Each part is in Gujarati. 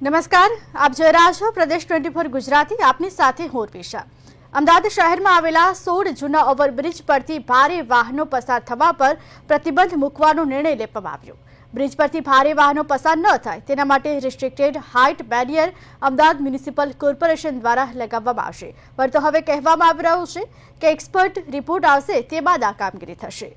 નમસ્કાર, આપ જોઈ રહ્યા છો પ્રદેશ 24 ગુજરાતી. આપની સાથે હું ઉર્વિશા. અમદાવાદ શહેરમાં આવેલા 16 જૂના ઓવરબ્રિજ પરથી ભારે વાહનો પસાર થવા પર પ્રતિબંધ મૂકવાનો નિર્ણય લેવામાં આવ્યો. બ્રિજ પરથી ભારે વાહનો પસાર ન થાય તેના માટે restricted height barrier Ahmedabad municipal corporation દ્વારા લગાવવામાં આવશે. પરંતુ હવે કહેવામાં આવી રહ્યું છે કે એક્સપર્ટ રિપોર્ટ આવશે તે બાદ આ કામગીરી થશે.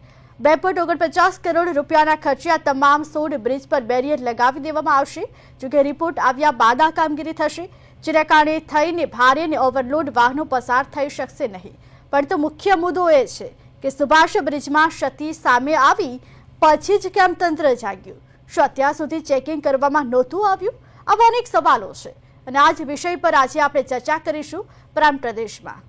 2.49 કરોડ રૂપિયાના ખર્ચે આ તમામ 16 બ્રિજ પર બેરિયર લગાવી દેવામાં આવશે. જોકે રિપોર્ટ આવ્યા બાદ આ કામગીરી થશે, જેના કારણે થઈને ભારે અને ઓવરલોડ વાહનો પસાર થઈ શકશે નહીં. પરંતુ મુખ્ય મુદ્દો એ છે કે સુભાષ બ્રિજમાં ક્ષતિ સામે આવી પછી જ કેમ તંત્ર જાગ્યું? શું અત્યાર સુધી ચેકિંગ કરવામાં નહોતું આવ્યું? આવા અનેક સવાલો છે અને આ જ વિષય પર આજે આપણે ચર્ચા કરીશું પ્રાંત પ્રદેશમાં.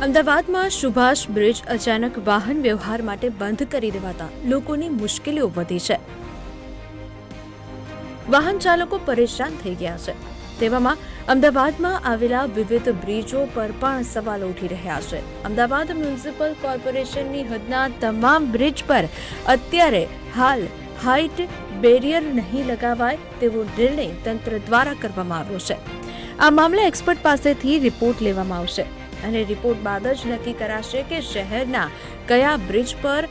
અમદાવાદમાં સુભાષ બ્રિજ અચાનક વાહન વ્યવહાર માટે બંધ કરી દેવાતા લોકોની મુશ્કેલીઓ વધી છે. વાહન ચાલકો પરેશાન થઈ ગયા છે. તેવામાં અમદાવાદમાં આવેલા વિવિધ બ્રિજો પર પણ સવાલો ઉઠી રહ્યા છે. અમદાવાદ મ્યુનિસિપલ કોર્પોરેશનની હદના તમામ બ્રિજ પર અત્યારે હાલ હાઇટ બેરિયર નહીં લગાવાય તેવો નિર્ણય તંત્ર દ્વારા કરવામાં આવ્યો છે. આ મામલે એક્સપર્ટ પાસેથી રિપોર્ટ લેવામાં આવશે અને રિપોર્ટ બાદ જ નક્કી કરાશે કે શહેરના કયા બ્રિજ પર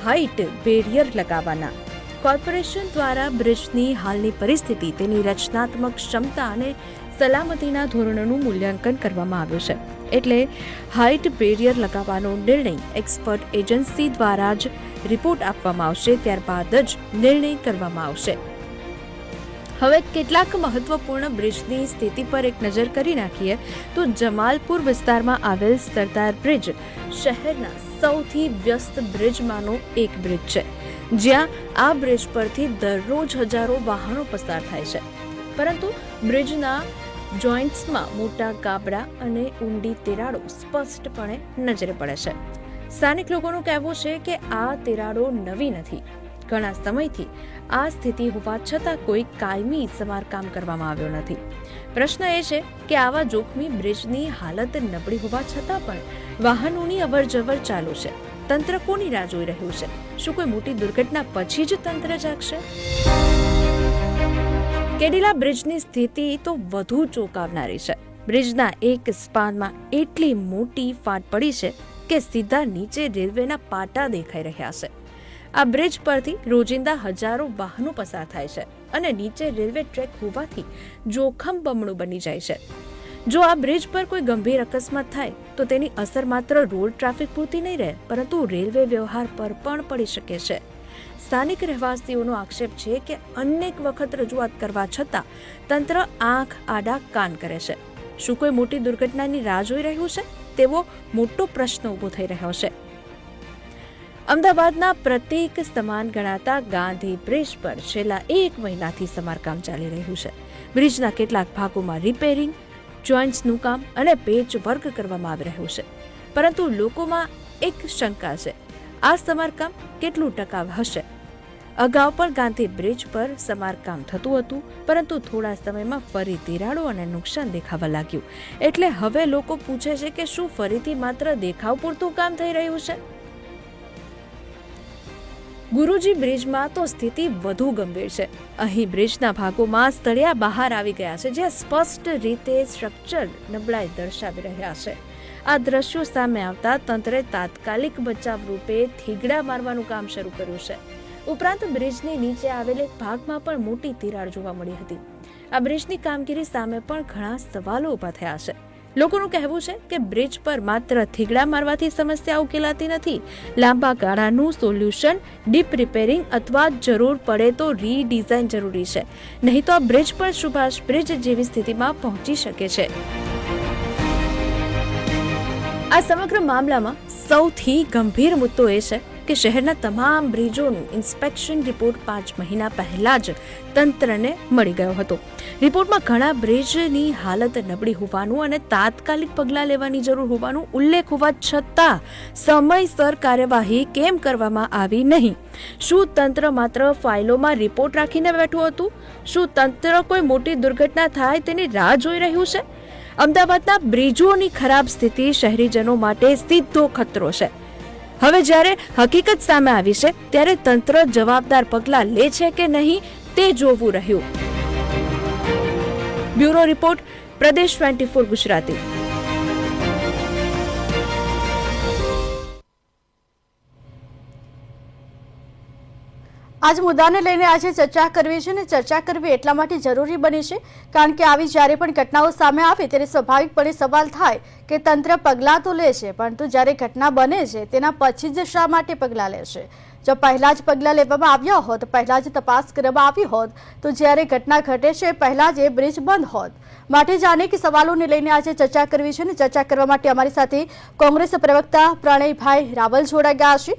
હાઇટ બેરિયર લગાવવાના. કોર્પોરેશન દ્વારા બ્રિજની હાલની પરિસ્થિતિ, તેની રચનાત્મક ક્ષમતા અને સલામતીના ધોરણોનું મૂલ્યાંકન કરવામાં આવ્યું છે. એટલે હાઇટ બેરિયર લગાવવાનો નિર્ણય એક્સપર્ટ એજન્સી દ્વારા જ રિપોર્ટ આપવામાં આવશે, ત્યારબાદ જ નિર્ણય કરવામાં આવશે. હવે કેટલાક મહત્વપૂર્ણ બ્રિજની સ્થિતિ પર એક નજર કરી નાખીએ તો જમાલપુર વિસ્તારમાં આવેલ સરદાર બ્રિજ શહેરના સૌથી વ્યસ્ત બ્રિજમાંનો એક બ્રિજ છે, જ્યાં આ બ્રિજ પરથી દરરોજ હજારો વાહનો પસાર થાય છે. પરંતુ બ્રિજના જોઇન્ટ્સમાં મોટા ગાબડા અને ઊંડી તિરાડો સ્પષ્ટપણે નજરે પડે છે. સ્થાનિક લોકોનું કહેવું છે કે આ તિરાડો નવી નથી. ઘણા સમયથી આ સ્થિતિ હોવા છતાં કોઈ કાયમી સમારકામ કરવામાં આવ્યો નથી. પ્રશ્ન એ છે કે આવા જોખમી બ્રિજની હાલત નબળી હોવા છતાં પણ વાહનોની અવરજવર ચાલુ છે. તંત્ર કોની રાહ જોઈ રહ્યું છે? શું કોઈ મોટી દુર્ઘટના પછી જ તંત્ર જાગશે? કેડિલા બ્રિજની સ્થિતિ તો વધુ ચોંકાવનારી છે. બ્રિજના એક સ્પાનમાં એટલી મોટી ફાટ પડી છે કે સીધા નીચે રેલવેના પાટા દેખાઈ રહ્યા છે. આ બ્રિજ પરથી રોજિંદા હજારો વાહનો પસાર થાય છે અને નીચે રેલવે ટ્રેક હોવાથી જોખમ બમણું બની જાય છે. જો આ બ્રિજ પર કોઈ ગંભીર અકસ્માત થાય તો તેની અસર માત્ર રોડ ટ્રાફિક પૂરતી નહીં રહે, પરંતુ રેલવે વ્યવહાર પર પણ પડી શકે છે. સ્થાનિક રહેવાસીઓનો આક્ષેપ છે કે અનેક વખત રજૂઆત કરવા છતાં તંત્ર આંખ આડા કાન કરે છે. શું કોઈ મોટી દુર્ઘટનાની રાહ જોઈ રહ્યું છે? તેવો મોટો પ્રશ્ન ઊભો થઈ રહ્યો છે. અમદાવાદના પ્રત્યેક સમાન ગણાતા ગાંધી બ્રિજ પર છેલ્લા 1 મહિનાથી સમારકામ ચાલી રહ્યું છે. બ્રિજના કેટલાક ભાગોમાં રિપેરિંગ, જોઇન્ટ્સનું કામ અને પેચ વર્ક કરવામાં આવી રહ્યું છે. પરંતુ લોકોમાં એક શંકા છે, આ સમારકામ કેટલું ટકાઉ હશે? અગાઉ પણ ગાંધી બ્રિજ પર સમારકામ થતું હતું, પરંતુ થોડા સમયમાં ફરી તિરાડો અને નુકસાન દેખાવા લાગ્યું. એટલે હવે લોકો પૂછે છે કે શું ફરીથી માત્ર દેખાવ પૂરતું કામ થઈ રહ્યું છે? ગુરુજી બ્રિજમાં તો સ્થિતિ વધુ ગંભીર છે. અહીં બ્રિજના ભાગોમાં તળિયા બહાર આવી ગયા છે, જે સ્પષ્ટ રીતે સ્ટ્રક્ચર નબળાઈ દર્શાવી રહ્યા છે. આ દ્રશ્યો સામે આવતા તંત્રે તાત્કાલિક બચાવ રૂપે થીગડા મારવાનું કામ શરૂ કર્યું છે. ઉપરાંત બ્રિજની નીચે આવેલ એક ભાગમાં પણ મોટી તિરાડ જોવા મળી હતી. આ બ્રિજની કામગીરી સામે પણ ઘણા સવાલો ઊભા થયા છે. લોકોનું કહેવું છે કે બ્રિજ પર માત્ર થીગડા મારવાથી સમસ્યા ઉકેલાતી નથી. લાંબા ગાળાનું સોલ્યુશન ડીપ રિપેરિંગ અથવા જરૂર પડે તો રીડિઝાઇન જરૂરી છે. નહીં તો આ બ્રિજ પર સુભાષ બ્રિજ જેવી સ્થિતિમાં પહોંચી શકે છે. આ સમગ્ર મામલામાં સૌથી ગંભીર મુદ્દો એ છે કે શહેરના તમામ બ્રિજોનું ઇન્સ્પેક્શન રિપોર્ટ 5 મહિના પહેલા જ તંત્રને મળી ગયો હતો. રિપોર્ટમાં ઘણા બ્રિજની હાલત નબળી હોવાનું અને તાત્કાલિક પગલાં લેવાની જરૂર હોવાનું ઉલ્લેખ હોવા છતાં સમયસર કાર્યવાહી કેમ કરવામાં આવી નહીં? શું તંત્ર માત્ર ફાઇલોમાં રિપોર્ટ રાખીને બેઠું હતું? શું તંત્ર કોઈ મોટી દુર્ઘટના થાય તેની રાહ જોઈ રહ્યું છે? અમદાવાદના બ્રિજોની ખરાબ સ્થિતિ શહેરીજનો માટે સીધો ખતરો છે. હવે જ્યારે હકીકત સામે આવી છે ત્યારે તંત્ર જવાબદાર પગલાં લે છે કે નહીં તે જોવું રહ્યું. બ્યુરો રિપોર્ટ, પ્રદેશ 24 ગુજરાતી. આજ મુદ્દાને લઈને આજે ચર્ચા કરવી છે અને ચર્ચા કરવી એટલા માટે જરૂરી બની છે કારણ કે આવી જ્યારે પણ ઘટનાઓ સામે આવે ત્યારે સ્વાભાવિકપણે સવાલ થાય કે તંત્ર પગલાં તો લે છે, પરંતુ જ્યારે ઘટના બને છે તેના પછી જ શા માટે પગલાં લે છે? જો પહેલાં જ પગલાં લેવામાં આવ્યા હોત, પહેલાં જ તપાસ કરવામાં આવી હોત, તો જ્યારે ઘટના ઘટે છે પહેલાં જ એ બ્રિજ બંધ હોત. માટે જ અનેક સવાલોને લઈને આજે ચર્ચા કરવી છે અને ચર્ચા કરવા માટે અમારી સાથે કોંગ્રેસ પ્રવક્તા પ્રણયભાઈ રાવલ જોડાઈ ગયા છે,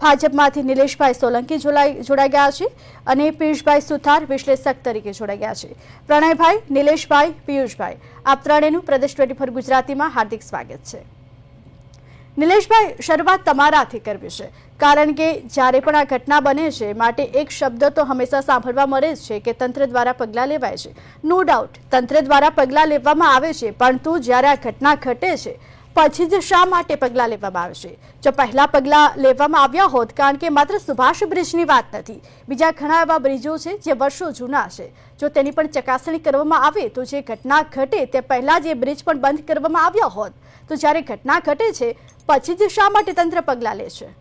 ભાજપમાંથી નિલેશભાઈ સોલંકી જોડાઈ ગયા છે અને પિયુષભાઈ સુથાર વિશ્લેષક તરીકે જોડાઈ ગયા છે. પ્રણયભાઈ, નિલેશભાઈ, પિયુષભાઈ, આપ ત્રણેયનું પ્રદેશ 24 ગુજરાતીમાં હાર્દિક સ્વાગત છે. નિલેશભાઈ, શરૂઆત તમારાથી કરવી છે કારણ કે જ્યારે પણ આ ઘટના બને છે માટે એક શબ્દ તો હંમેશા સાંભળવા મળે છે કે તંત્ર દ્વારા પગલાં લેવાય છે. નો ડાઉટ તંત્ર દ્વારા પગલાં લેવામાં આવે છે, પરંતુ જ્યારે આ ઘટના ઘટે છે પછી જ શા માટે પગલાં લેવામાં આવે છે? જો પહેલા પગલાં લેવામાં આવ્યા હોત, કારણ કે માત્ર સુભાષ બ્રિજની વાત નથી, બીજા ઘણા એવા બ્રિજો છે જે વર્ષો જૂના છે, જો તેની પણ ચકાસણી કરવામાં આવે તો જે ઘટના ઘટે તે પહેલા જ એ બ્રિજ પણ બંધ કરવામાં આવ્યા હોત, તો જ્યારે ઘટના ઘટે છે પછી જ શા માટે તંત્ર પગલાં લે છે?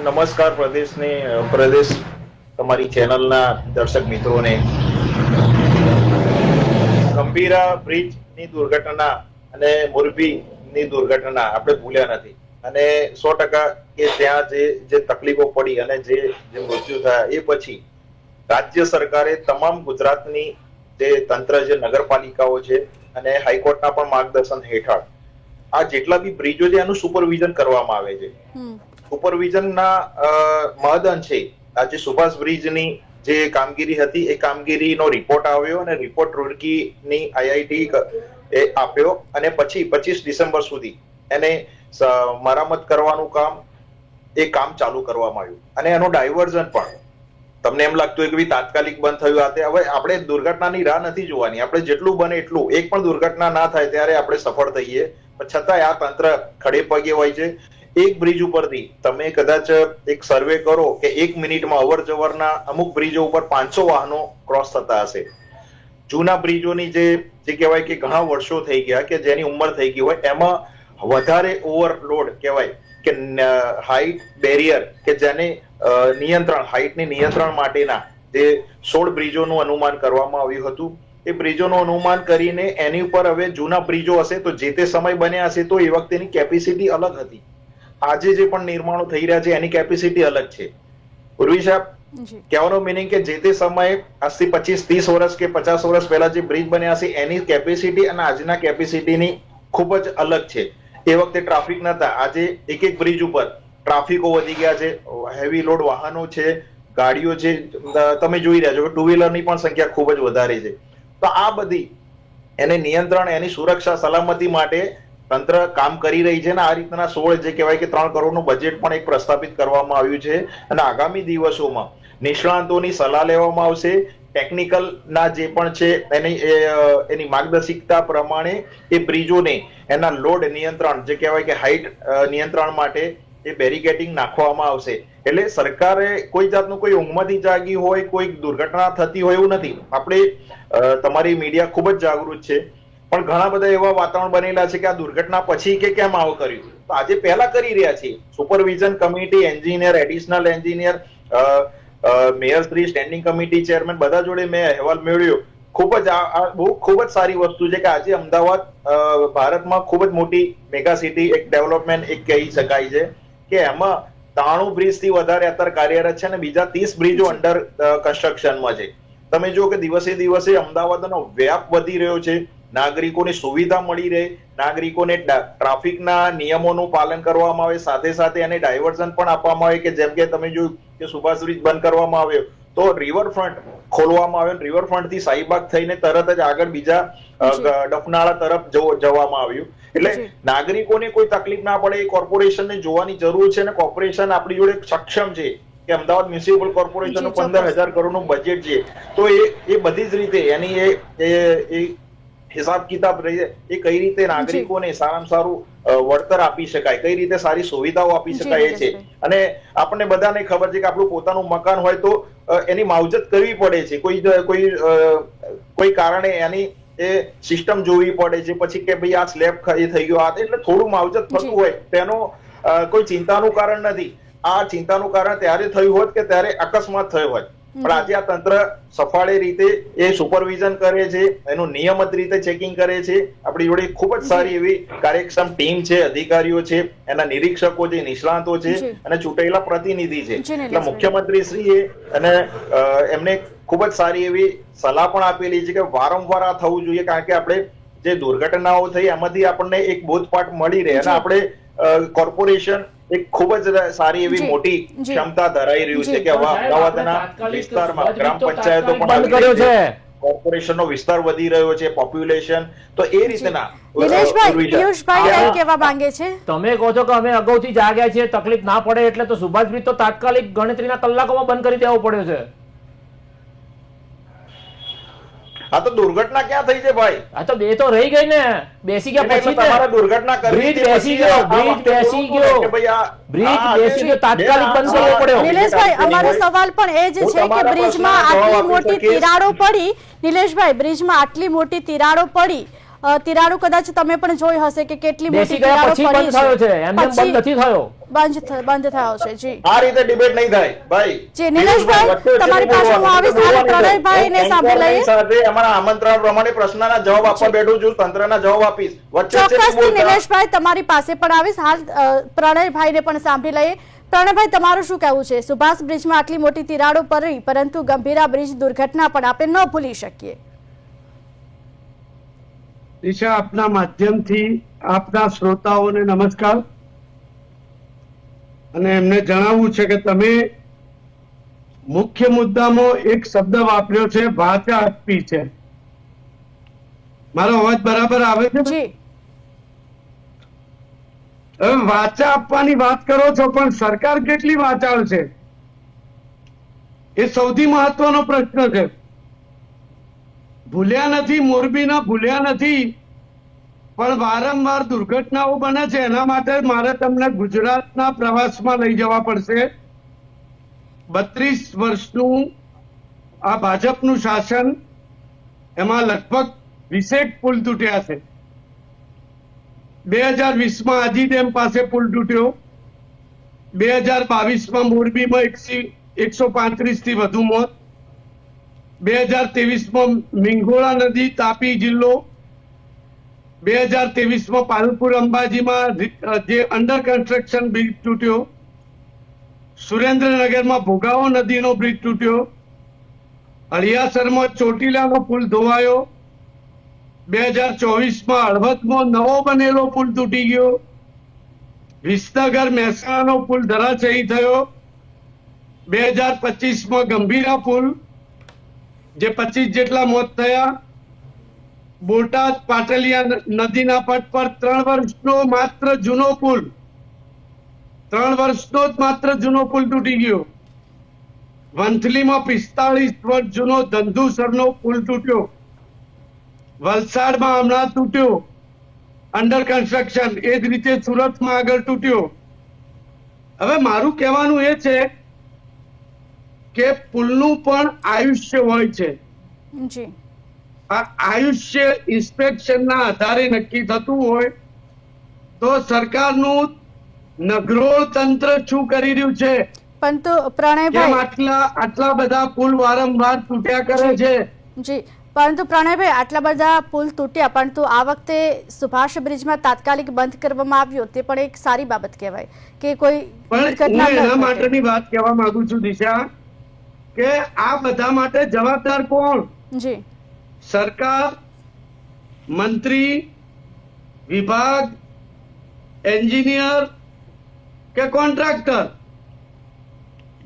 નમસ્કાર પ્રદેશ તમારી ચેનલના દર્શક મિત્રોને. ગંભીરા બ્રિજની દુર્ઘટના અને મોરબીની દુર્ઘટના આપણે ભૂલ્યા નથી અને 100% કે ત્યાં જે તકલીફો પડી અને જે મૃત્યુ થયા એ પછી રાજ્ય સરકારે તમામ ગુજરાતની જે તંત્ર છે, નગરપાલિકાઓ છે અને હાઈકોર્ટના પણ માર્ગદર્શન હેઠળ આ જેટલા બી બ્રિજો છે એનું સુપરવિઝન કરવામાં આવે છે. સુપરવિઝનના મહદઅંશે આજે સુભાષ બ્રિજની જે કામગીરી હતી એ કામગીરીનો રિપોર્ટ આવ્યો અને રિપોર્ટ રૂડકીની આઈઆઈટી એ આપ્યો અને પછી 25 ડિસેમ્બર સુધી એને મરામત કરવાનું કામ ચાલુ કરવામાં આવ્યું અને એનો ડાયવર્ઝન પણ તમને એમ લાગતું હોય કે તાત્કાલિક બંધ થયું આ તે. હવે આપણે દુર્ઘટનાની રાહ નથી જોવાની, આપણે જેટલું બને એટલું, એક પણ દુર્ઘટના ના થાય ત્યારે આપણે સફળ થઈએ, પણ છતાંય આ તંત્ર ખડે પગે હોય છે. એક બ્રિજ ઉપરથી તમે કદાચ એક સર્વે કરો કે 1 મિનિટમાં અવર જવરના અમુક બ્રિજો ઉપર 500 વાહનો ક્રોસ થતા હશે. જૂના બ્રિજોની જે કહેવાય કે ઘણા વર્ષો થઈ ગયા કે જેની ઉંમર થઈ ગઈ હોય એમાં વધારે ઓવરલોડ કહેવાય કે હાઈટ બેરિયર કે જેને હાઈટની નિયંત્રણ માટેના જે 16 બ્રિજોનું અનુમાન કરવામાં આવ્યું હતું. એ બ્રિજોનું અનુમાન કરીને એની ઉપર હવે જૂના બ્રિજો હશે તો જે તે સમય બન્યા હશે તો એ વખતેની કેપેસિટી અલગ હતી. આજે જે પણ નિર્માણો થઈ રહ્યા છે એની કેપેસિટી અલગ છે. પૂર્વી સાહેબ, કહેવાનો મિનિંગ કે જે તે સમયે આજથી 25-30 વર્ષ કે 50 વર્ષ પહેલા જે બ્રિજ બન્યા છે એની કેપેસિટી અને આજના કેપેસિટીની ખૂબ જ અલગ છે. એ વખતે ટ્રાફિક નતા, આજે એક બ્રિજ ઉપર ટ્રાફિકો વધી ગયા છે, હેવી લોડ વાહનો છે, ગાડીઓ છે, તમે જોઈ રહ્યા છો કે ટુ વ્હીલરની પણ સંખ્યા ખૂબ જ વધારે છે. તો આ બધી એને નિયંત્રણ, એની સુરક્ષા સલામતી માટે તંત્ર કામ કરી રહી છે અને આ રીતના 16 જે કહેવાય કે 3 કરોડનું બજેટ પણ એક પ્રસ્થાપિત કરવામાં આવ્યું છે અને આગામી દિવસોમાં નિષ્ણાંતોની સલાહ લેવામાં આવશે. ટેકનિકલ ના જે પણ છે એની માર્ગદર્શિકા પ્રમાણે એ બ્રિજોને એના લોડ નિયંત્રણ જે કહેવાય કે હાઈટ નિયંત્રણ માટે એ બેરિકેડિંગ નાખવામાં આવશે. એટલે સરકારે કોઈ જાતનું કોઈ ઊંઘમાંથી જાગી હોય, કોઈ દુર્ઘટના થતી હોય એવું નથી. આપણે તમારી મીડિયા ખૂબ જ જાગૃત છે, પણ ઘણા બધા એવા વાતાવરણ બનેલા છે કે આ દુર્ઘટના પછી કે કેમ આવું કર્યું, તો આજે પહેલા કરી રહ્યા છીએ. Supervision committee, engineer, additional engineer, mayor Shri, standing committee chairman બધા જોડે મેં અહેવાલ મેળવ્યો. ખૂબ જ સારી વસ્તુ છે કે આજે અમદાવાદ ભારતમાં ખૂબ જ મોટી મેગા સિટી, એક ડેવલપમેન્ટ એક કહી શકાય છે કે એમાં 93 બ્રિજ થી વધારે અત્યારે કાર્યરત છે અને બીજા 30 બ્રિજો અંડર કન્સ્ટ્રક્શનમાં છે. તમે જુઓ કે દિવસે દિવસે અમદાવાદનો વ્યાપ વધી રહ્યો છે, નાગરિકોને સુવિધા મળી રહે, નાગરિકોને ટ્રાફિકના નિયમોનું પાલન કરવામાં આવે, સાથે સાથે એને ડાયવર્ઝન પણ આપવામાં આવે કે જેમ કે તમે જોયું કે સુભાષ બ્રિજ બંધ કરવામાં આવ્યો તો રિવરફ્રન્ટ ખોલવામાં આવ્યો, રિવરફ્રન્ટ થી શાહીબાગ થઈને તરત જ આગળ બીજા ડફનાળા તરફ જવામાં આવ્યું. એટલે નાગરિકોને કોઈ તકલીફ ના પડે એ કોર્પોરેશનને જોવાની જરૂર છે અને કોર્પોરેશન આપણી જોડે સક્ષમ છે કે અમદાવાદ મ્યુનિસિપલ કોર્પોરેશનનું 15,000 કરોડનું બજેટ છે તો એ બધી જ રીતે એની એ હિસાબ કિતાબ એ કઈ રીતે નાગરિકોને સારામાં સારું વળતર આપી શકાય, કઈ રીતે સારી સુવિધાઓ આપી શકાય છે. અને આપણને બધાને ખબર છે કે આપણું પોતાનું મકાન હોય તો એની માવજત કરવી પડે છે, કોઈ કારણે એની એ સિસ્ટમ જોવી પડે છે, પછી કે ભાઈ આ સ્લેબ થઈ ગયો આ, એટલે થોડું માવજત થતું હોય તેનો કોઈ ચિંતાનું કારણ નથી. આ ચિંતાનું કારણ ત્યારે થયું હોત કે ત્યારે અકસ્માત થયો હોય, પણ આજે આ તંત્ર સફાળે રીતે એ સુપરવિઝન કરે છે, એનું નિયમિત રીતે ચેકિંગ કરે છે. આપણી જોડે ખૂબ જ સારી એવી કાર્યક્ષમ ટીમ છે, અધિકારીઓ છે, એના નિરીક્ષકો છે, નિષ્ણાતો છે અને ચૂંટાયેલા પ્રતિનિધિ છે. એટલે મુખ્યમંત્રી શ્રીએ અને એમને ખૂબ જ સારી એવી સલાહ પણ આપેલી છે કે વારંવાર આ થવું જોઈએ, કારણ કે આપણે જે દુર્ઘટનાઓ થઈ એમાંથી આપણને એક બોધપાઠ મળી રહે અને આપણે કોર્પોરેશન એક ખૂબ જ સારી એવી મોટી ક્ષમતા ધરાઈ રહ્યું છે કે અમદાવાદના વિસ્તારમાં ગ્રામ પંચાયતો પણ કર્યો છે, કોર્પોરેશનનો વિસ્તાર વધી રહ્યો છે, પોપ્યુલેશન, તો એ રીતના પિયુષભાઈ કહેવા માંગે છે. તમે કહો છો કે અમે અગાઉથી જાગ્યા છીએ, તકલીફ ના પડે એટલે તો સુભાષ બ્રિજ તો તાત્કાલિક ગણતરીના કલાકોમાં બંધ કરી દેવો પડ્યો છે. આ તો દુર્ઘટના ક્યાં થઈ છે ભાઈ? આ તો બે તો રહી ગઈ ને, બેસી ગયા પછી તમારે દુર્ઘટના કરવી બ્રિજ બેસી ગયો, બ્રિજ બેસી ગયો, તાત્કાલિક બંધ કરવો પડ્યો. નિલેશભાઈ, અમારો સવાલ પણ એ જ છે કે બ્રિજમાં આટલી મોટી તિરાડો પડી, નિલેશભાઈ બ્રિજમાં આટલી મોટી તિરાડો પડી, તિરાડો કદાચ તમે પણ જોઈ હશે કે કેટલી મોટી તિરાડો પડી છે, બંધ નથી થયો, બંધ થયો છે. જી, આ રીતે ડિબેટ નહીં થાય ભાઈ. જી નિલેશભાઈ, તમારી પાસે હું આવીશ, પ્રણયભાઈને સાંભળી લઈએ. સાથે અમારા આમંત્રણ પ્રમાણે પ્રશ્નના જવાબ આપવા બેઠું છું, તંત્રના જવાબ આપીશ. ચોક્કસથી નિલેશભાઈ તમારી પાસે પણ આવીશ. હાલ પ્રણયભાઈને પણ સાંભળી લઈએ. પ્રણયભાઈ, તમારું શું કહેવું છે? સુભાષ બ્રિજમાં આટલી મોટી તિરાડો પડી, પરંતુ ગંભીરા બ્રિજ દુર્ઘટના પણ આપણે ન ભૂલી શકીએ. દિશા, આપના માધ્યમથી આપના શ્રોતાઓને નમસ્કાર. અને એમને જણાવવું છે કે તમે મુખ્ય મુદ્દામાં એક શબ્દ વાપર્યો છે, વાચા આપવી છે. મારો અવાજ બરાબર આવે છે? જી. હવે વાચા આપવાની વાત કરો છો, પણ સરકાર કેટલી વાચાળ છે એ સૌથી મહત્વનો પ્રશ્ન છે. ભૂલ્યા નથી, મોરબીના ભૂલ્યા નથી, પણ વારંવાર દુર્ઘટનાઓ બને છે. એના માટે મારે તમને ગુજરાતના પ્રવાસમાં લઈ જવા પડશે. 32 વર્ષનું આ ભાજપનું શાસન, એમાં લગભગ 20 પુલ તૂટ્યા છે. 2020માં આજી ડેમ પાસે પુલ તૂટ્યો, 2022માં મોરબીમાં 135 થી વધુ મોત, 2023માં મિંગોળા નદી, તાપી જિલ્લો, 2023માં પાલનપુર અંબાજીમાં જે અંડર કન્સ્ટ્રક્શન બ્રિજ તૂટ્યો, સુરેન્દ્રનગરમાં ભોગાવો નદીનો બ્રિજ તૂટ્યો, હળિયાસરમાં ચોટીલાનો પુલ ધોવાયો, 2024માં હળવદમાં નવો બનેલો પુલ તૂટી ગયો, વિસનગર મહેસાણાનો પુલ ધરાશયી થયો, 2025માં ગંભીરા પુલ જે 25 જેટલા મોત થયા, બોટાદ પાટલિયા નદીના પટ પર 3 વર્ષનો માત્ર જૂનો પુલ, 3 વર્ષનો જ માત્ર જૂનો પુલ તૂટી ગયો, વંથલીમાં 45 વર્ષ જૂનો ધંધુસરનો પુલ તૂટ્યો, વલસાડમાં હમણાં તૂટ્યો અંડર કન્સ્ટ્રક્શન, એ જ રીતે સુરતમાં આગળ તૂટ્યો. હવે મારું કહેવાનું એ છે કે પુલનું પણ આયુષ્ય હોય છે. આ આયુષ્ય ઇન્સ્પેક્શનના આધારે નક્કી થતું હોય તો સરકારનું નગરોળ તંત્ર શું કરી રહ્યું છે? પરંતુ પ્રણયભાઈ, આટલા બધા પુલ વારંવાર તૂટ્યા કરે છે. જી, પરંતુ પ્રણયભાઈ, આટલા બધા પુલ તૂટ્યા, પરંતુ આ વખતે સુભાષ બ્રિજમાં તાત્કાલિક બંધ કરવામાં આવ્યો, તે પણ એક સારી બાબત કહેવાય કે કોઈ ઘટના એના માટેની વાત કહેવા માંગુ છું દિશા, કે આ બધા માટે જવાબદાર કોણ? જી, સરકાર, મંત્રી, વિભાગ, એન્જિનિયર કે કોન્ટ્રાક્ટર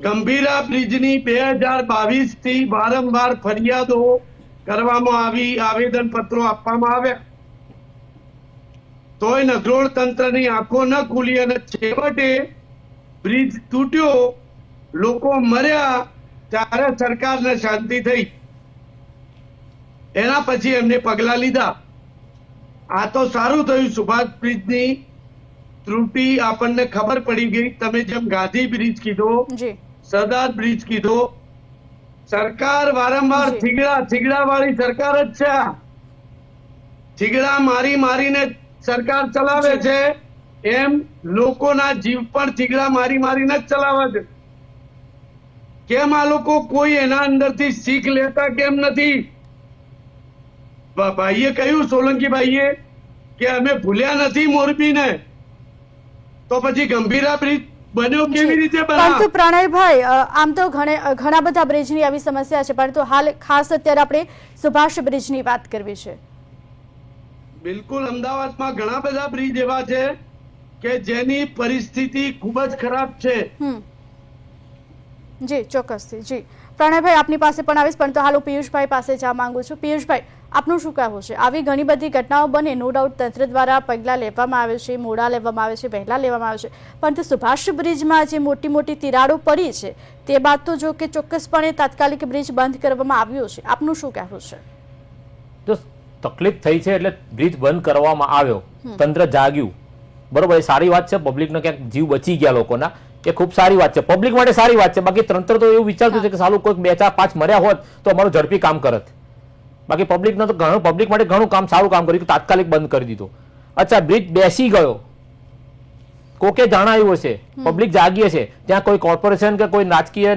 ગંભીરા બ્રિજની 2022 થી વારંવાર ફરિયાદો કરવામાં આવી, આવેદન પત્રો આપવામાં આવ્યા, તોય નગરોળ તંત્રની આંખો ન ખુલી અને છેવટે બ્રિજ તૂટ્યો, લોકો મર્યા, ત્યારે સરકારને શાંતિ થઈ. એના પછી એમને પગલા લીધા. આ તો સારું થયું, સુભાષ બ્રિજની ત્રુટિ આપણને ખબર પડી ગઈ. તમે જેમ ગાંધી બ્રિજ કીધો, જી સરદાર બ્રિજ કીધો, સરકાર વારંવાર જી. થીગડા વાળી સરકાર જ છે. આ થીગડા મારીને સરકાર ચલાવે છે, એમ લોકોના જીવ પણ થીગડા મારીને જ ચલાવે છે. કેમ આ લોકો કોઈ એના અંદરથી શીખ લેતા કેમ નથી? ભાઈએ કહ્યું, સોલંકી ભાઈએ, કે અમે ભૂલ્યા નથી મોરબીને, તો પછી ગંભીરા બ્રિજ બન્યો કેવી રીતે પરંતુ બન્યો? પ્રણયભાઈ, આમ તો ઘણા બધા બ્રિજની આવી સમસ્યા છે, પરંતુ હાલ ખાસ અત્યારે આપણે સુભાષ બ્રિજની વાત કરવી છે. બિલકુલ, અમદાવાદમાં ઘણા બધા બ્રિજ એવા છે કે જેની પરિસ્થિતિ ખૂબ જ ખરાબ છે. જી ચોક્કસથી. જી પ્રણયભાઈ, આપની પાસે પણ આવીશ, પરંતુ હાલ હું પિયુષભાઈ પાસે જવા માંગુ છું. પિયુષભાઈ, આપનું શું કહેવું છે? આવી ઘણી બધી ઘટનાઓ બને, નો ડાઉટ તંત્ર દ્વારા પગલાં લેવામાં આવે છે, મોડા લેવામાં આવે છે, વહેલા લેવામાં આવે છે, પરંતુ સુભાષ બ્રિજમાં જે મોટી મોટી તિરાડો પડી છે તે બાદ તો જો કે ચોક્કસપણે તાત્કાલિક બ્રિજ બંધ કરવામાં આવ્યો છે. આપનું શું કહેવું છે? જો તકલીફ થઈ છે એટલે બ્રિજ બંધ કરવામાં આવ્યો, તંત્ર જાગ્યું, બરોબર, એ સારી વાત છે. પબ્લિકનો ક્યાંક જીવ બચી ગયા લોકોના, એ ખૂબ સારી વાત છે, પબ્લિક માટે સારી વાત છે. બાકી તંત્ર તો એવું વિચારતું છે કે સાલું કોઈક 2, 4, 5 મર્યા હોત તો અમારું ઝડપી કામ કરત. બાકી પબ્લિક માટે ઘણું કામ સારું કામ કર્યું, તાત્કાલિક બંધ કરી દીધો. અચ્છા, બ્રિજ બેસી ગયો, કોકે જણાવ્યું હશે, પબ્લિક જાગી હશે, ત્યાં કોઈ કોર્પોરેશન કે કોઈ રાજકીય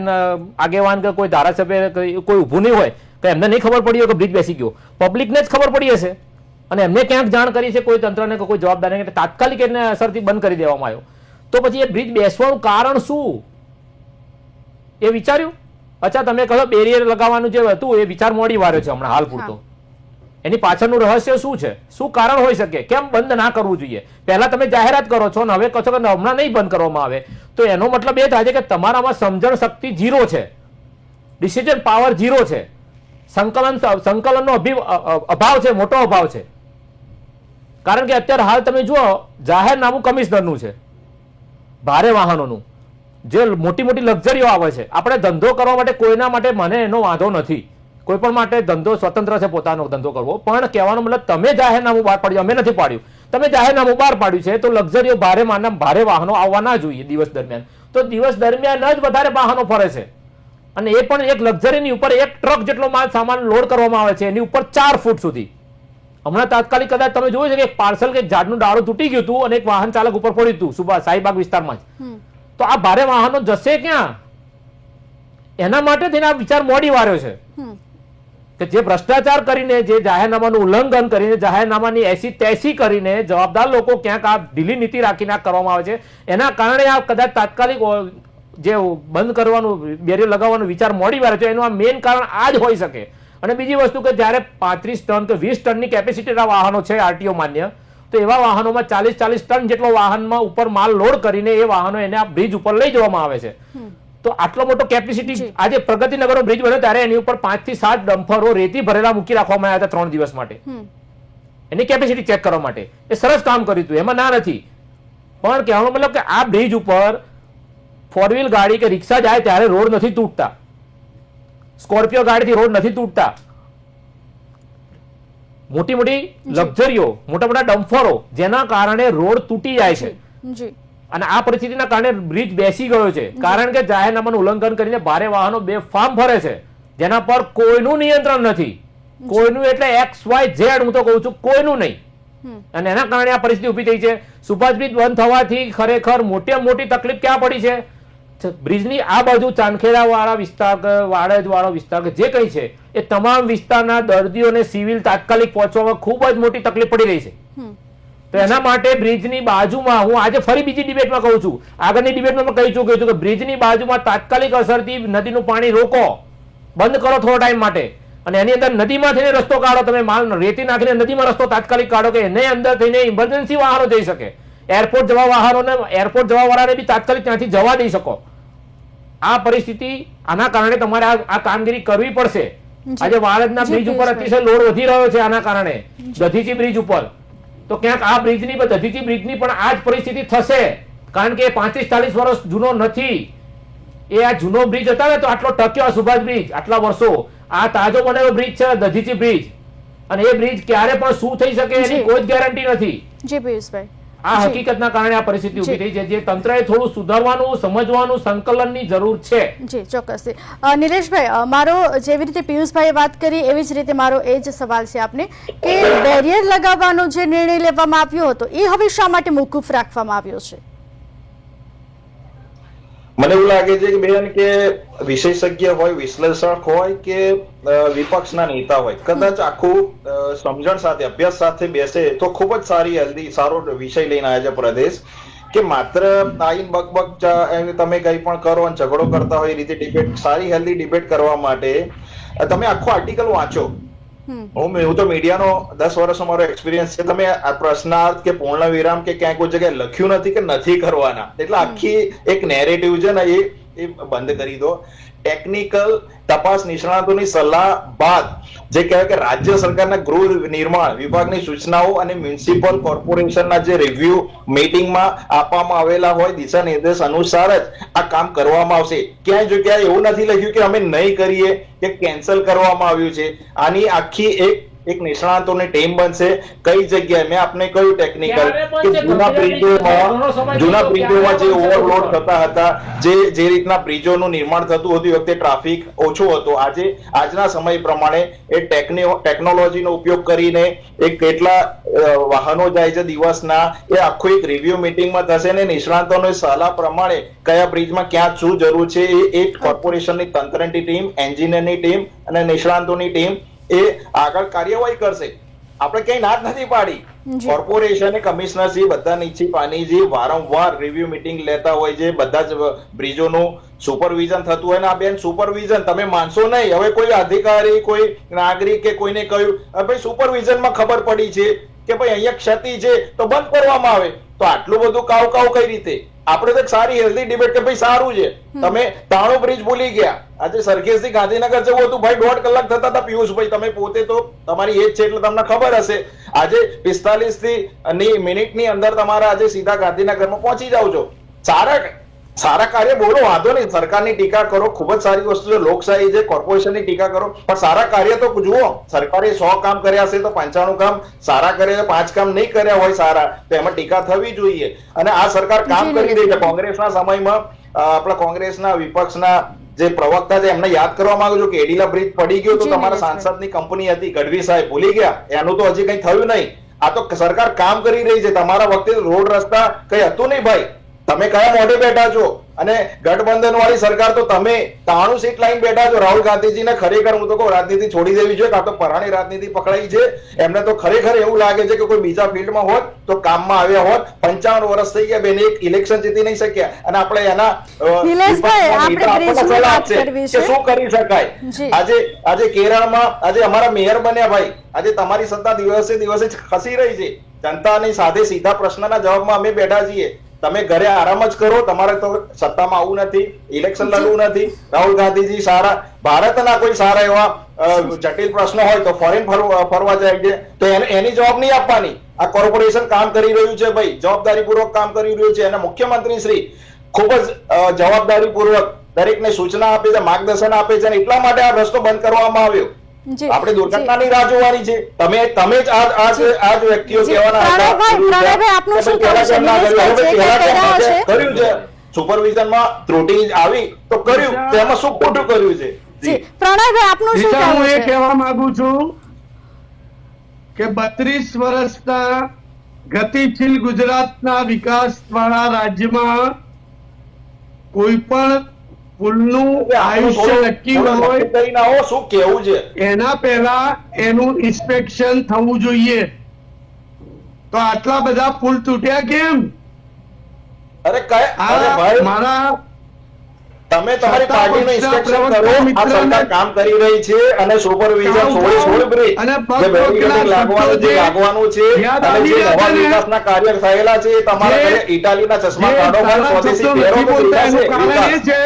આગેવાન કે કોઈ ધારાસભ્ય કોઈ ઊભું નહીં હોય કે એમને નહીં ખબર પડી હોય કે બ્રિજ બેસી ગયો, પબ્લિકને જ ખબર પડી હશે અને એમને ક્યાંક જાણ કરી છે કોઈ તંત્રને કે કોઈ જવાબદાર તાત્કાલિક એને અસરથી બંધ કરી દેવામાં આવ્યો. તો પછી એ બ્રિજ બેસવાનું કારણ શું એ વિચાર્યું? અચ્છા, તમે કહો બેરિયર લગાવવાનું જે હતું એ વિચાર મોડી વાર્યો છે હમણાં હાલ પૂરતો. એની પાછળનું રહસ્ય શું છે? શું કારણ હોઈ શકે? કેમ બંધ ના કરવું જોઈએ? પહેલા તમે જાહેરાત કરો છો ને હવે કહો છો કે હમણાં નહીં બંધ કરવામાં આવે, તો એનો મતલબ એ થાય છે કે તમારામાં સમજણ શક્તિ 0 છે, ડિસિઝન પાવર 0 છે, સંકલનનો અભાવ છે, મોટો અભાવ છે. કારણ કે અત્યારે હાલ તમે જુઓ, જાહેરનામું કમિશનરનું છે, ભારે વાહનોનું, જે મોટી મોટી લક્ઝરીઓ આવે છે. આપણે ધંધો કરવા માટે કોઈના માટે મને એનો વાંધો નથી, કોઈ પણ માટે ધંધો સ્વતંત્ર છે પોતાનો ધંધો કરવો, પણ કહેવાનો મતલબ તમે જાહેરનામું બહાર પાડ્યું, અમે નથી પાડ્યું, તમે જાહેરનામું બહાર પાડ્યું છે તો લક્ઝરીઓ ભારે વાહનો આવવા ના જોઈએ દિવસ દરમિયાન. તો દિવસ દરમિયાન જ વધારે વાહનો ફરે છે અને એ પણ એક લક્ઝરીની ઉપર 1 ટ્રક જેટલો માલ સામાન લોડ કરવામાં આવે છે, એની ઉપર 4 ફૂટ સુધી. હમણાં તાત્કાલિક કદાચ તમે જોયું છે કે એક પાર્સલ કે ઝાડનું ડાળું તૂટી ગયું હતું અને એક વાહન ચાલક ઉપર પડ્યું હતું શાહીબાગ વિસ્તારમાં જ. તો આ ભારે વાહનો જશે ક્યાં? એના માટે થઈને આ વિચાર મોડી વાર્યો છે કે જે ભ્રષ્ટાચાર કરીને, જે જાહેરનામાનું ઉલ્લંઘન કરીને, જાહેરનામાની એસી તેસી કરીને જવાબદાર લોકો ક્યાંક આ ઢીલી નીતિ રાખીને આ કરવામાં આવે છે. એના કારણે આ કદાચ તાત્કાલિક જે બંધ કરવાનું, બેરિયર લગાવવાનો વિચાર મોડી વાર્યો છે. એનું આ મેઇન કારણ આ જ હોઈ શકે. અને બીજી વસ્તુ કે જ્યારે 35 ટન કે 20 ટનની કેપેસિટીના વાહનો છે આરટીઓ માન્ય, તો એવા વાહનોમાં 40 ટન જેટલો વાહનમાં ઉપર માલ લોડ કરીને એ વાહનો એને આ બ્રિજ ઉપર લઈ જવામાં આવે છે. તો આટલો મોટો કેપેસિટી, આજે પ્રગતિનગરનો બ્રિજ બન્યો ત્યારે એની ઉપર 5 થી 7 ડમ્પરો રેતી ભરેલા મૂકી રાખવામાં આવ્યા હતા 3 દિવસ માટે, એની કેપેસિટી ચેક કરવા માટે. એ સરસ કામ કર્યું હતું, એમાં ના નથી. પણ કહેવાનો મતલબ કે આ બ્રિજ ઉપર 4 વ્હીલ ગાડી કે રિક્ષા જાય ત્યારે રોડ નથી તૂટતા, સ્કોર્પિયો ગાડીથી રોડ નથી તૂટતા, મોટી મોટી લક્ઝરીઓ, મોટા મોટા ડમ્ફરો, જેના કારણે રોડ તૂટી જાય છે. અને આ પરિસ્થિતિના કારણે બ્રિજ બેસી ગયો છે, કારણ કે જાહેરનામાનું ઉલ્લંઘન કરીને ભારે વાહનો બેફામ ફરે છે, જેના પર કોઈનું નિયંત્રણ નથી. કોઈનું એટલે XYZ, હું તો કહું છું કોઈનું નહીં. અને એના કારણે આ પરિસ્થિતિ ઉભી થઈ છે. સુભાષ બ્રિજ બંધ થવાથી ખરેખર મોટી તકલીફ ક્યાં પડી છે? બ્રિજની આ બાજુ ચાંદખેડા વાળા વિસ્તાર, વાડજ વાળો વિસ્તાર જે કઈ છે એ તમામ વિસ્તારના દર્દીઓને સિવિલ તાત્કાલિક પહોંચવામાં ખૂબ જ મોટી તકલીફ પડી રહી છે. તો એના માટે બ્રિજની બાજુમાં, હું આજે ફરી બીજી ડિબેટમાં કહું છું, આગળની ડિબેટમાં કહી ચૂક્યો છું કે બ્રિજની બાજુમાં તાત્કાલિક અસરથી નદીનું પાણી રોકો, બંધ કરો થોડો ટાઈમ માટે, અને એની અંદર નદીમાં થઈને રસ્તો કાઢો, તમે માલ રેતી નાખીને નદીમાં રસ્તો તાત્કાલિક કાઢો કે એને અંદર થઈને ઇમરજન્સી વાહનો જઈ શકે, એરપોર્ટ જવા વાહનોને, એરપોર્ટ જવા વાળાને બી તાત્કાલિક ત્યાંથી જવા દઈ શકો. આ પરિસ્થિતિ, આના કારણે તમારે આ કામગીરી કરવી પડશે. આજે વાળદના બ્રિજ ઉપર અતિશય લોડ વધી રહ્યો છે આના કારણે, દધીચી બ્રિજ ઉપર. તો ક્યાંક આ બ્રિજની, દધીચી બ્રિજની પણ આ જ પરિસ્થિતિ થશે, કારણ કે 35-40 વર્ષ જૂનો નથી. એ આ જૂનો બ્રિજ હતા ને તો આટલો ટક્યો સુભાષ બ્રિજ આટલા વર્ષો. આ તાજો બનેલો બ્રિજ છે દધીચી બ્રિજ, અને એ બ્રિજ ક્યારે પણ શું થઈ શકે એની કોઈ જ ગેરંટી નથી. જી પિયુષભાઈ, આ હકીકતના કારણે આ પરિસ્થિતિ ઊભી થઈ છે, જે તંત્રએ થોડું સુધારવાનું, સમજવાનું, સંકલનની જરૂર છે. જી ચોક્કસથી. નિલેશભાઈ, મારો જેવી રીતે પિયુષભાઈએ વાત કરી એવી જ રીતે મારો એ જ સવાલ છે આપને કે બેરિયર લગાવવાનો જે નિર્ણય લેવામાં આવ્યો હતો એ હવે શા માટે મોકૂફ રાખવામાં આવ્યો છે? મને એવું લાગે છે કે બેન કે વિશેષજ્ઞ હોય, વિશ્લેષક હોય કે વિપક્ષના નેતા હોય, કદાચ આખું સમજણ સાથે, અભ્યાસ સાથે બેસે તો ખૂબ જ સારી, હેલ્ધી, સારો વિષય લઈને આવ્યા છે પ્રદેશ. કે માત્ર આઈન બકબક તમે કઈ પણ કરો અને ઝઘડો કરતા હોય એ રીતે ડિબેટ, સારી હેલ્ધી ડિબેટ કરવા માટે તમે આખો આર્ટિકલ વાંચો. હું તો મીડિયાનો 10 વર્ષનો મારો એક્સપિરિયન્સ છે. તમે આ પ્રશ્નાર્થ કે પૂર્ણ વિરામ કે ક્યાંય કોઈ જગ્યાએ લખ્યું નથી કે નથી કરવાના, એટલે આખી એક નેરેટિવ છે ને એ બંધ કરી દો. ટેકનિકલ તપાસ નિષ્ણાતોની સલાહ બાદ જે કહેવાય કે રાજ્ય સરકારના ગૃહ નિર્માણ વિભાગની સૂચનાઓ અને મ્યુનિસિપલ કોર્પોરેશનના જે રિવ્યુ મીટિંગમાં આપવામાં આવેલા હોય દિશા નિર્દેશ અનુસાર જ આ કામ કરવામાં આવશે. ક્યાંય જગ્યાએ એવું નથી લખ્યું કે અમે નહીં કરીએ કે કેન્સલ કરવામાં આવ્યું છે. આની આખી એક નિષ્ણાતોની ટીમ બનશે. કઈ જગ્યાએ મેં આપને કહ્યું ટેકનિકલ કે જૂના બ્રિજોમાં જે ઓવરલોડ થતા હતા, જે રીતના બ્રિજોનું નિર્માણ થતું હતું વખતે ટ્રાફિક ઓછો હતો, આજના સમય પ્રમાણે એ ટેકનોલોજીનો ઉપયોગ કરીને એક કેટલા વાહનો જાય છે દિવસના, એ આખું એક રિવ્યુ મીટિંગમાં થશે ને નિષ્ણાતોની સલાહ પ્રમાણે કયા બ્રિજમાં ક્યાં શું જરૂર છે એ એક કોર્પોરેશનની તંત્રની ટીમ, એન્જિનિયરની ટીમ અને નિષ્ણાતોની ટીમ એ આગળ કાર્યવાહી કરશે. આપણે ક્યાંય ના જ નથી પાડી. કોર્પોરેશન, કમિશનરશ્રી, બધા નીચી પાણીજી વારંવાર રિવ્યુ મીટિંગ લેતા હોય છે, બધા જ બ્રિજોનું સુપરવિઝન થતું હોય ને આ બેન સુપરવિઝન તમે માનશો નહીં. હવે કોઈ અધિકારી, કોઈ નાગરિક કે કોઈને કહ્યું ભાઈ સુપરવિઝનમાં ખબર પડી છે કે ભાઈ અહીંયા ક્ષતિ છે તો બંધ કરવામાં આવે, તો આટલું બધું કાવ કઈ રીતે? આપણે તો સારી હેલ્ધી ડિબેટ કે ભાઈ સારું છે. તમે તાણો બ્રિજ ભૂલી ગયા, આજે સરખેજથી ગાંધીનગર જવું હતું ભાઈ 1.5 કલાક થતા હતા. પિયુષભાઈ તમે પોતે તો તમારી એજ છે એટલે તમને ખબર હશે, આજે 45 મિનિટની અંદર તમારા આજે સીધા ગાંધીનગરમાં પહોંચી જાવ છો. સારા કાર્ય બોલો, વાંધો નહીં, સરકારની ટીકા કરો, ખૂબ જ સારી વસ્તુ છે, લોકશાહી છે, કોર્પોરેશનની ટીકા કરો, પણ સારા કાર્ય તો જુઓ. સરકારે 100 કામ કર્યા હશે તો 95 કામ સારા કર્યા, 5 કામ નહીં કર્યા હોય સારા, તો એમાં ટીકા થવી જોઈએ. અને આ સરકાર કામ કરી રહી છે. કોંગ્રેસના સમયમાં આપણા કોંગ્રેસના વિપક્ષના જે પ્રવક્તા છે એમને યાદ કરવા માંગુ છું કે એડીલા બ્રિજ પડી ગયો તો તમારા સાંસદની કંપની હતી ગઢવી સાહેબ, ભૂલી ગયા? એનું તો હજી કઈ થયું નહીં. આ તો સરકાર કામ કરી રહી છે. તમારા વખતે રોડ રસ્તા કઈ હતું નહીં ભાઈ. તમે કયા મોઢે બેઠા છો? અને ગઠબંધન વાળી સરકાર તો તમે 93 સીટ લાઈન બેઠા છો. રાહુલ ગાંધીજીને ખરેખર હું તો કહું રાજનીતિ છોડી દેવી જોઈએ, કાં તો પરાણી રાજનીતિ પકડાઈ છે. એમને તો ખરેખર એવું લાગે છે કે કોઈ બીજા ફિલ્ડમાં હોત તો કામમાં આવ્યા હોત. 55 વર્ષ થઈ ગયા બેન, એક ઇલેક્શન જીતી નહીં શક્યા, અને આપણે એના શું કરી શકાય? આજે કેરળમાં આજે અમારા મેયર બન્યા ભાઈ, આજે તમારી સત્તા દિવસે દિવસે ખસી રહી છે. જનતાની સાથે સીધા પ્રશ્નના જવાબમાં અમે બેઠા છીએ. તમે ઘરે આરામ જ કરો, તમારે તો સત્તામાં આવવું નથી, ઇલેક્શન લડવું નથી. રાહુલ ગાંધીજી સારા ભારતના કોઈ સારા એવા જટિલ પ્રશ્નો હોય તો ફોરેન ફરવા જાય છે, તો એની જવાબ નહીં આપવાની. આ કોર્પોરેશન કામ કરી રહ્યું છે ભાઈ, જવાબદારીપૂર્વક કામ કરી રહ્યું છે, અને મુખ્યમંત્રી શ્રી ખૂબ જ જવાબદારીપૂર્વક દરેકને સૂચના આપે છે, માર્ગદર્શન આપે છે, અને એટલા માટે આ રસ્તો બંધ કરવામાં આવ્યો. આપણે દુર્ઘટનાની રાહ જોવાની છે. તમે જ આજ વ્યક્તિઓ કહેવાના કર્યું છે. સુપરવિઝનમાં ત્રુટિ આવી તો કર્યું, તેમાં શું ખોટું કર્યું છે? હું એ કહેવા માંગુ છું કે 32 વર્ષના ગતિશીલ ગુજરાતના વિકાસ વાળા રાજ્યમાં કોઈ પણ પુલનું આયુષ્ય નક્કી હોય શું કેવું છે એના પહેલા એનું ઇન્સ્પેક્શન થવું જોઈએ. તો આટલા બધા પુલ તૂટ્યા કેમ? અરે ભાઈ મારા તમે તમારી પાર્ટીનું ઇન્સ્પેક્શન કરો. આ સરકાર કામ કરી રહી છે અને સુપરવિઝન 16 બ્રિજ અને જે બેરિકેડિંગ લાગવાનું છે અને જે નવા વિકાસના કાર્ય થયેલા છે એ તમારા ઘરે ઇટાલીના ચશ્મા કાઢો ભાઈ, સ્વદેશી પહેરો તો દેખાશે કારણ એ છે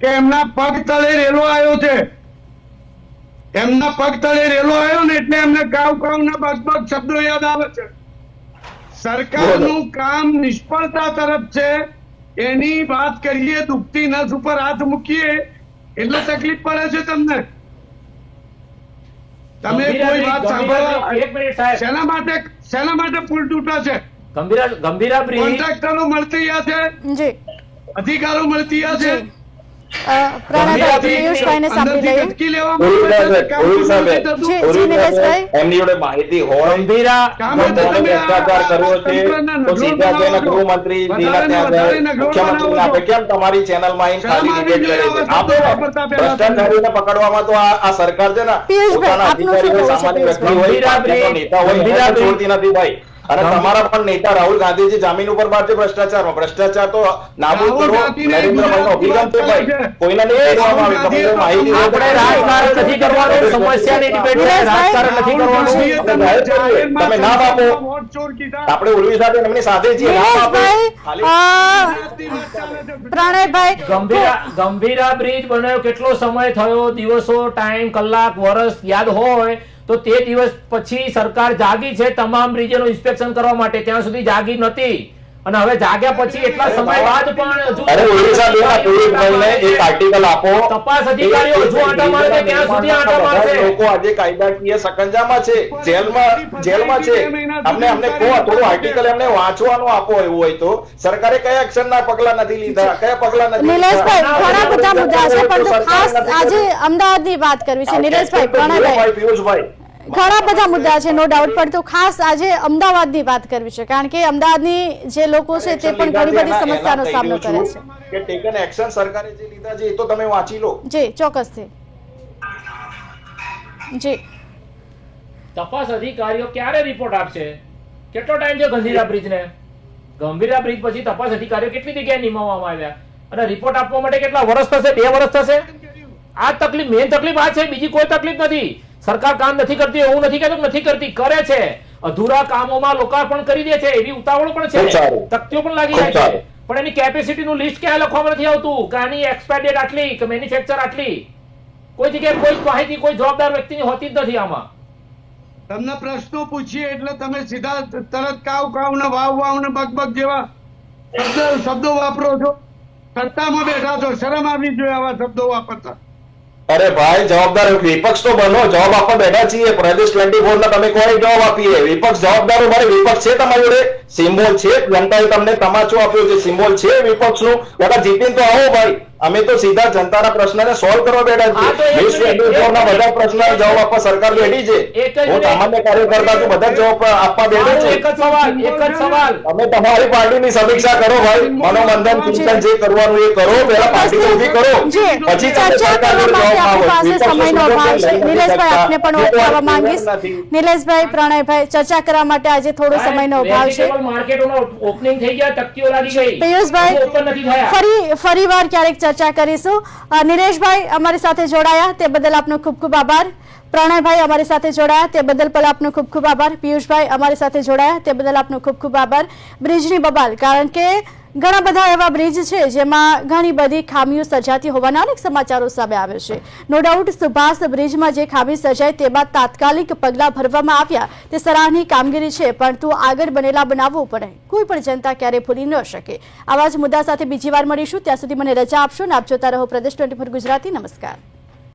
કે એમના પગ તળે રેલો આવ્યો છે. એમના પગ તળે રેલો આવ્યો ને એટલે એમને કાવ કાવના બગ શબ્દો યાદ આવે છે. સરકારનું કામ નિષ્ફળતા તરફ છે એની વાત કરીએ, દુખતી નસ ઉપર હાથ મૂકીએ એટલે તકલીફ પડે છે તમને. તમે કોઈ વાત સાંભળવા એક મિનિટ સાહેબ, શેના માટે પુલ તૂટા છે? ગંભીરા બ્રિજ કોન્ટ્રાક્ટરો મળતી રહ્યા છે, જી અધિકારો મળતી રહ્યા છે. પ્રણયભાઈ પિયુષભાઈને સાંભળી લઈએ. અટકી લેવામાં આવે છે. કામ નથી થતું. જી નિલેશભાઈ, એમની જોડે માહિતી હોય કામ હોય તો તમે ભ્રષ્ટાચાર કર્યો છે તો સીધા જઈને ગૃહમંત્રી જીના ત્યાં જાય, મુખ્યમંત્રીને આપે. કેમ તમારી ચેનલમાં આવીને ખાલી ડિબેટ કરે છે? આપે ને. ભ્રષ્ટાચારીઓને પકડવામાં તો આ સરકાર છે ને પિયુષભાઈ, પોતાના આપનું શું અધિકારીઓ, કહેવું છે? સામાન્ય વ્યક્તિ હોય, પાર્ટીનો નેતા હોય એને તો છોડતી નથી ભાઈ. અને તમારા પણ નેતા રાહુલ ગાંધીજી જામીન ઉપર બહાર છે ભ્રષ્ટાચારમાં. ભ્રષ્ટાચાર તો નાબૂદ કરો નરેન્દ્રભાઈનો અભિગમ છે ભાઈ. કોઈને નહીં કહેવામાં આવે. તમે માહિતી આપણે રાજકારણ નથી કરવાનું, સમસ્યાની ડિબેટ છે, રાજકારણ નથી કરવાનું. તમે નામ આપો. આપણે ઉર્વી સાથે એમની સાથે છીએ. નામ આપો. નિલેશભાઈ, પ્રણયભાઈ, ગંભીરા બ્રિજ બન્યો કેટલો સમય થયો? દિવસો, ટાઈમ, કલાક, વર્ષ યાદ હોય તો તે દિવસ પછી સરકાર જાગી છે તમામ બ્રિજોનું ઇન્સ્પેક્શન કરવા માટે. ત્યાં સુધી જાગી નથી અને હવે જાગ્યા પછી એટલા સમય બાદ પણ હજુ અરે ઓડિશા બેના પુરુષભાઈને એક આર્ટિકલ આપો. તપાસ અધિકારીઓ હજુ આંટા મારે છે, ત્યાં સુધી આંટા મારશે. લોકો આજે કાયદાકીય સકંજામાં છે, જેલમાં છે. અમને કહો, થોડું આર્ટિકલ એમને વાંચવાનું આપો. એવું હોય તો સરકારે કયા એક્શનના પગલા નથી લીધા, કયા પગલા નથી નિલેશભાઈ, લીધા? ઘણા બધા મુદ્દા છે પરંતુ ખાસ આજે અમદાવાદની વાત કરવી છે. નિલેશભાઈ, પ્રણયભાઈ, પિયુષભાઈ, ઘણા બધા મુદ્દા છે નો ડાઉટ, પરંતુ ખાસ આજે અમદાવાદની વાત કરવી છે કારણ કે અમદાવાદની જે લોકો છે તે પણ ઘણી બધી સમસ્યાનો સામનો કરે છે. કે ટેકન એક્શન સરકારે જે લીધા છે એ તો તમે વાંચી લો. જી ચોક્કસથી. જી તપાસ અધિકારીઓ ક્યારે રિપોર્ટ આપશે? કેટલો ટાઈમ છે ગંભીરા બ્રિજને? ગંભીરા બ્રિજ પછી તપાસ અધિકારીઓ કેટલી જગ્યાએ નિમવામાં આવ્યા અને રિપોર્ટ આપવા માટે કેટલા વર્ષ થશે? 2 વર્ષ થશે? આ તકલીફ, મેઇન તકલીફ આ છે, બીજી કોઈ તકલીફ નથી. સરકાર કામ નથી કરતી એવું નથી કહેતો, નથી કરતી, કરે છે. અધૂરા કામોમાં લોકાર્પણ કરી દે છે, એવી ઉતાવળ પણ છે, તકતીઓ પણ લાગી જાય છે, પણ એની કેપેસિટીનું લિસ્ટ ક્યાં લખવામાં નથી આવતું કે આની એક્સપાયર ડેટ આટલી કે મેન્યુફેક્ચર આટલી. કોઈ જગ્યાએ કોઈ માહિતી કોઈ જવાબદાર વ્યક્તિની હોતી જ નથી. આમાં તમને પ્રશ્નો પૂછીએ એટલે તમે સીધા તરત કાવ ને વાવ ને બગ જેવા શબ્દો વાપરો છો. સત્તામાં બેઠા છો, શરમ આવી જોઈએ આવા શબ્દો વાપરતા. અરે ભાઈ, જવાબદાર વિપક્ષ તો બનો. જવાબ આપવા બેઠા છીએ. પ્રદેશ 24 ના તમે કોઈ જવાબ આપીએ. વિપક્ષ જવાબદારો બને. વિપક્ષ છે તમારી જોડે, સિમ્બોલ છે. જનતાએ તમને તમાચો આપ્યો છે, સિમ્બોલ છે વિપક્ષનું. જીતીને તો આવો ભાઈ. અમે તો સીધા જનતાના પ્રશ્નને સોલ્વ કરવા બેઠા છીએ. બધા પ્રશ્નના જવાબ આપવા સરકાર બેઠી છે. હું સામાન્ય કાર્યકર્તા છું, બધા જવાબ આપવા બેઠા છે. એક જ સવાલ તમે તમારી પાર્ટીની સમીક્ષા કરો ભાઈ. મનોમંથન ચિંતન જે કરવાનું એ કરો. પહેલા પાર્ટી ઊભી કરો, પછી ચર્ચા કરવા માટે આપણી પાસે સમયનો અભાવ છે. નિલેશભાઈ, આપને પણ ઓળખાવા માંગીશ. નિલેશભાઈ, પ્રણયભાઈ, ચર્ચા કરવા માટે આજે થોડો સમયનો અભાવ છે. માર્કેટોનો ઓપનિંગ થઈ ગયા, તકતીઓ લાગી ગઈ, પિયુષભાઈ, ઓપન નથી થયા. ફરીવાર ક્યારેક ચર્ચા કરીશું. નિલેશભાઈ અમારી સાથે જોડાયા તે બદલ આપનો ખૂબ ખૂબ આભાર. પ્રણયભાઈ અમારી સાથે જોડાયા તે બદલ પણ આપનો ખૂબ ખૂબ આભાર. પિયુષભાઈ અમારી સાથે જોડાયા તે બદલ આપનો ખૂબ ખૂબ આભાર. બ્રિજની બબાલ, કારણ કે ઘણા બધા એવા બ્રિજ છે જેમાં ઘણી બધી ખામીઓ સર્જાતી હોવાના અનેક સમાચારો સામે આવે છે. નો ડાઉટ સુભાષ બ્રિજમાં જે ખામી સર્જાઈ તે બાદ તાત્કાલિક પગલાં ભરવામાં આવ્યા તે સરાહનીય કામગીરી છે, પરંતુ આગળ બનેલા બનાવવું પડે. કોઈ પણ જનતા ક્યારે ભૂલી ન શકે. આવા જ મુદ્દા સાથે બીજી વાર મળીશું. ત્યાં સુધી મને રજા આપશો ને આપ જોતા રહો પ્રદેશ 24 ગુજરાતી. નમસ્કાર.